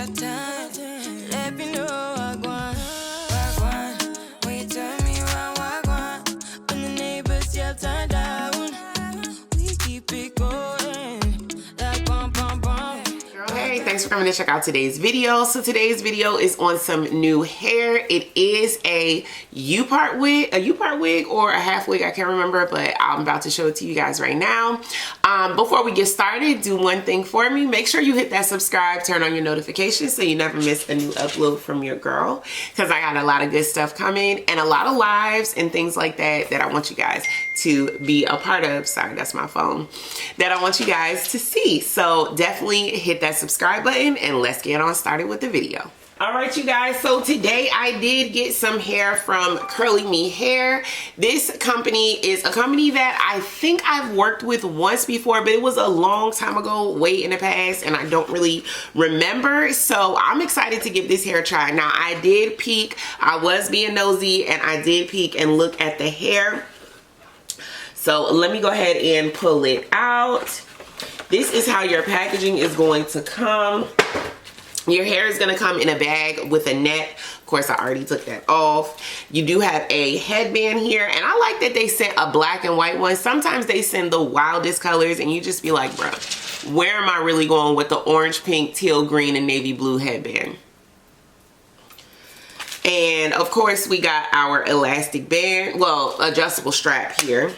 got time. Let me know what one. When you turn me around, what one. When the neighbors yell turn down, we keep it going. Like bum bum bum. Hey, thanks for coming to check out today's video. So today's video is on some new hair. It is a U-part wig or a half wig, I can't remember, but I'm about to show it to you guys right now. Before we get started, do one thing for me. Make sure you hit that subscribe, turn on your notifications so you never miss a new upload from your girl, because I got a lot of good stuff coming and a lot of lives and things like that that I want you guys to be a part of. Sorry, that's my phone. That I want you guys to see. So definitely hit that subscribe button and let's get on started with the video. All right, you guys, so today I did get some hair from Curlyme Hair. This company is a company that I think I've worked with once before, but it was a long time ago, way in the past, and I don't really remember. So I'm excited to give this hair a try. Now, I did peek, I was being nosy, and I did peek and look at the hair. So let me go ahead and pull it out. This is how your packaging is going to come. Your hair is going to come in a bag with a net. Of course, I already took that off. You do have a headband here, and I like that they sent a black and white one. Sometimes they send the wildest colors, and you just be like, bro, where am I really going with the orange, pink, teal, green, and navy blue headband? And of course, we got our elastic band, well, adjustable strap here.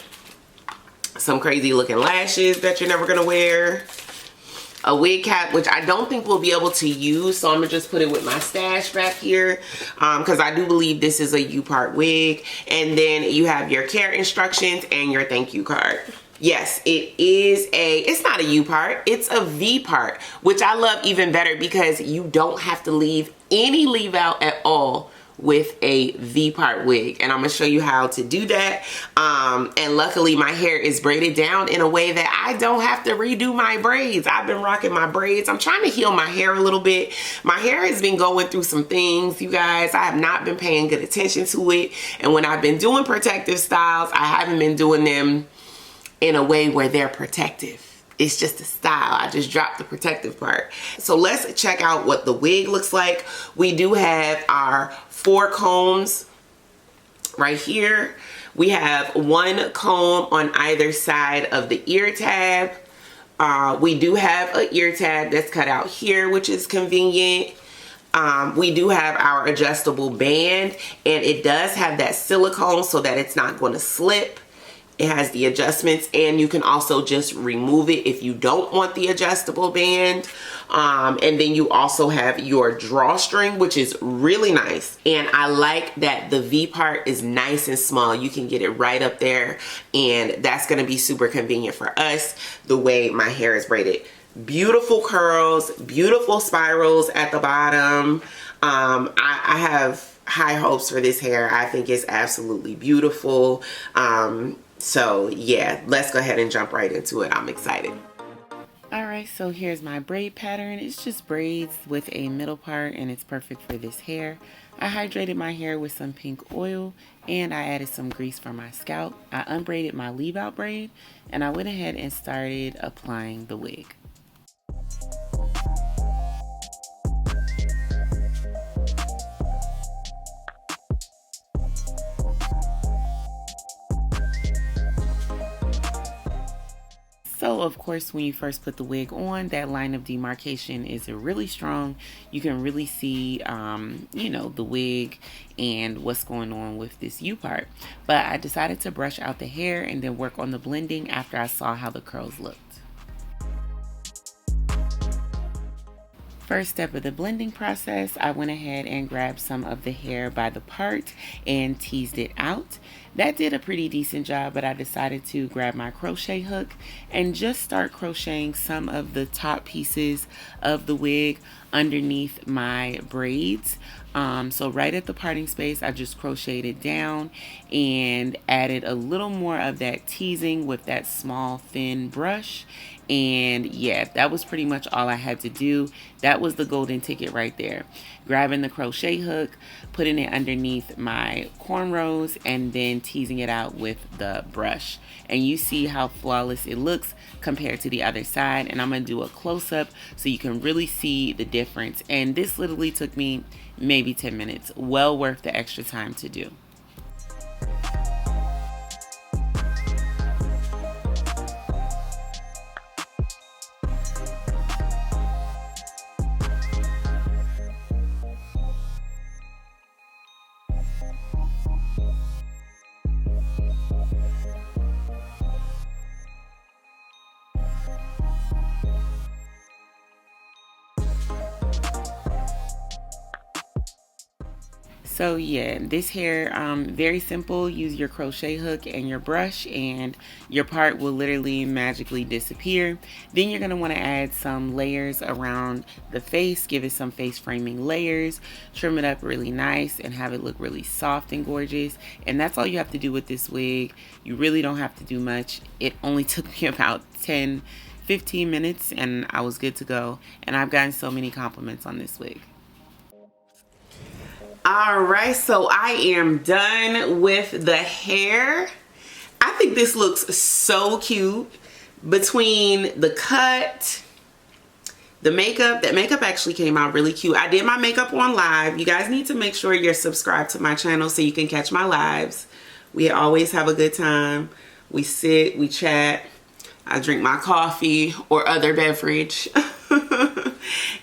Some crazy looking lashes that you're never gonna wear. A wig cap, which I don't think we'll be able to use, so I'm gonna just put it with my stash back here, because I do believe this is a U-part wig. And then you have your care instructions and your thank you card. Yes, it is it's not a U-part, it's a V-part, which I love even better because you don't have to leave any leave out at all with a V-part wig, and I'm gonna show you how to do that. And luckily my hair is braided down in a way that I don't have to redo my braids. I've been rocking my braids. I'm trying to heal my hair a little bit. My hair has been going through some things, you guys. I have not been paying good attention to it, and when I've been doing protective styles, I haven't been doing them in a way where they're protective. It's just a style. I just dropped the protective part. So let's check out what the wig looks like. We do have our 4 combs right here. We have 1 comb on either side of the ear tab. We do have an ear tab that's cut out here, which is convenient. We do have our adjustable band, and it does have that silicone so that it's not going to slip. It has the adjustments, and you can also just remove it if you don't want the adjustable band. And then you also have your drawstring, which is really nice. And I like that the V part is nice and small. You can get it right up there, and that's going to be super convenient for us the way my hair is braided. Beautiful curls, beautiful spirals at the bottom. I have high hopes for this hair. I think it's absolutely beautiful. So yeah, let's go ahead and jump right into it. I'm excited. Alright, so here's my braid pattern. It's just braids with a middle part, and it's perfect for this hair. I hydrated my hair with some pink oil, and I added some grease for my scalp. I unbraided my Leaveout braid, and I went ahead and started applying the wig. So of course, when you first put the wig on, that line of demarcation is really strong. You can really see, you know, the wig and what's going on with this U part. But I decided to brush out the hair and then work on the blending after I saw how the curls looked. First step of the blending process, I went ahead and grabbed some of the hair by the part and teased it out. That did a pretty decent job, but I decided to grab my crochet hook and just start crocheting some of the top pieces of the wig underneath my braids. So right at the parting space, I just crocheted it down and added a little more of that teasing with that small thin brush, And yeah, that was pretty much all I had to do. That was the golden ticket right there. Grabbing the crochet hook, putting it underneath my cornrows, and then teasing it out with the brush. And you see how flawless it looks compared to the other side. And I'm going to do a close-up so you can really see the difference. And this literally took me maybe 10 minutes. Well worth the extra time to do. So yeah, this hair, very simple. Use your crochet hook and your brush and your part will literally magically disappear. Then you're going to want to add some layers around the face, give it some face framing layers, trim it up really nice and have it look really soft and gorgeous. And that's all you have to do with this wig. You really don't have to do much. It only took me about 10-15 minutes and I was good to go. And I've gotten so many compliments on this wig. Alright, so I am done with the hair. I think this looks so cute. Between the cut, the makeup, that makeup actually came out really cute. I did my makeup on live. You guys need to make sure you're subscribed to my channel so you can catch my lives. We always have a good time. We sit, we chat. I drink my coffee or other beverage.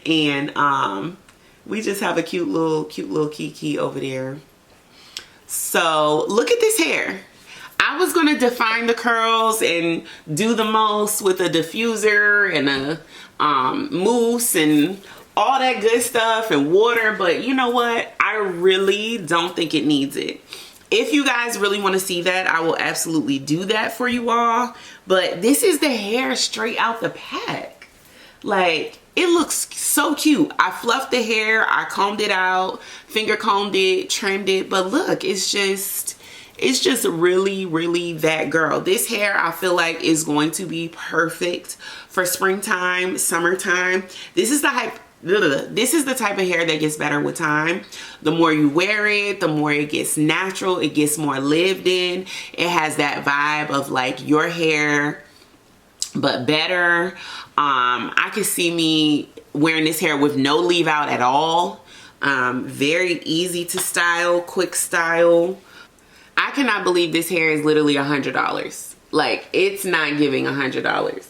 And we just have a cute little kiki over there. So look at this hair. I was gonna define the curls and do the most with a diffuser and a mousse and all that good stuff and water, but you know what? I really don't think it needs it. If you guys really want to see that, I will absolutely do that for you all. But this is the hair straight out the pack. Like, it looks so cute. I fluffed the hair, I combed it out, finger combed it, trimmed it, but look, it's just really that girl. This hair I feel like is going to be perfect for springtime, summertime. This is the type of hair that gets better with time. The more you wear it, the more it gets natural, it gets more lived in. It has that vibe of like your hair, but better. I could see me wearing this hair with no leave out at all. Very easy to style, quick style. I cannot believe this hair is literally $100. Like, it's not giving $100.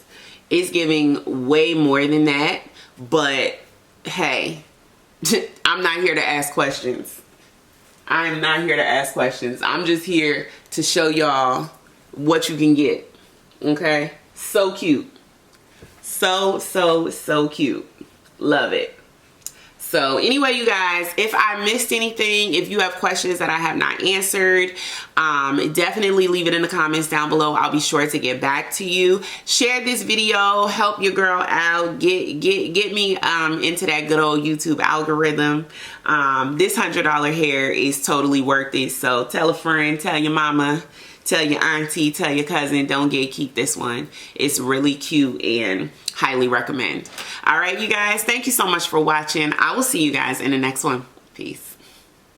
It's giving way more than that. But hey, I'm not here to ask questions. I'm not here to ask questions. I'm just here to show y'all what you can get. Okay? So cute. So cute. Love it. So anyway, you guys, if I missed anything, if you have questions that I have not answered, definitely leave it in the comments down below. I'll be sure to get back to you. Share this video, help your girl out, get me into that good old YouTube algorithm. This $100 hair is totally worth it. So tell a friend, tell your mama, tell your auntie, tell your cousin, don't gatekeep this one. It's really cute and highly recommend. All right, you guys, thank you so much for watching. I will see you guys in the next one. Peace.